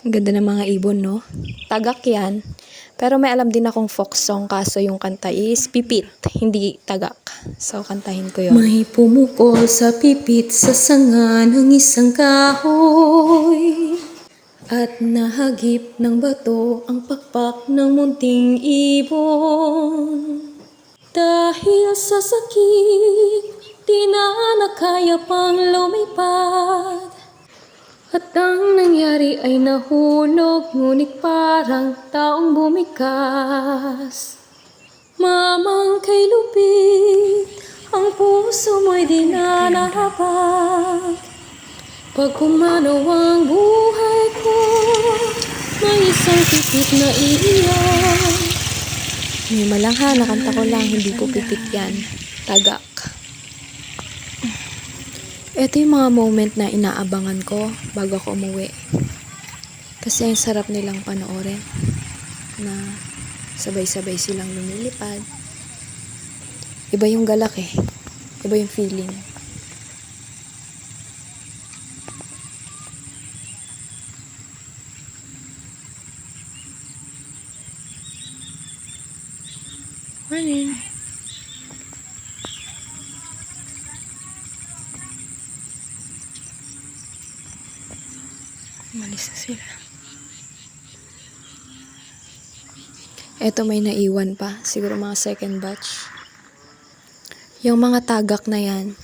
Ang ganda ng mga ibon, no? Tagak yan. Pero may alam din akong folk song, kaso yung kanta is pipit, hindi tagak. So, kantahin ko yun. May pumukol sa pipit sa sanga ng isang kahoy, at nahagip ng bato ang pakpak ng munting ibon. Dahil sa sakit, di na nakaya pang lumipad, at ang nangyari ay nahulog, ngunit parang taong bumikas. Mamang kay lupit, ang puso mo'y di na nahabag. Pag kumanaw ang buhay ko, may isang pipit na iiyak. May malangha, nakanta ko lang, hindi po pipit yan. Tagak. Ito yung mga moment na inaabangan ko bago ako umuwi. Kasi ang sarap nilang panoorin na sabay-sabay silang lumilipad. Iba yung galak eh. Iba yung feeling. Morning. Umalis na sila. Eto may naiwan pa. Siguro mga second batch. Yung mga tagak na yan,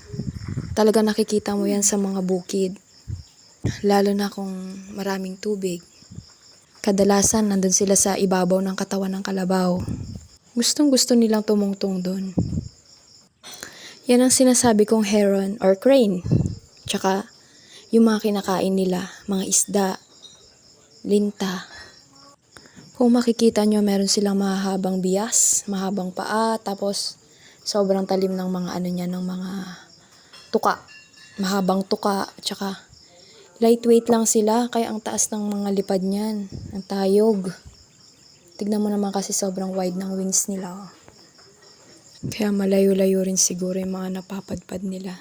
talaga nakikita mo yan sa mga bukid. Lalo na kung maraming tubig. Kadalasan nandun sila sa ibabaw ng katawan ng kalabaw. Gustong gusto nilang tumungtong dun. Yan ang sinasabi kong heron or crane. Tsaka yung mga kinakain nila, mga isda, linta. Kung makikita nyo, meron silang mahabang bias, mahabang paa, tapos sobrang talim ng mga ano niya, ng mga tuka. Mahabang tuka, tsaka lightweight lang sila, kaya ang taas ng mga lipad niyan, ang tayog. Tignan mo naman kasi sobrang wide ng wings nila. Kaya malayo-layo rin siguro yung mga napapadpad nila.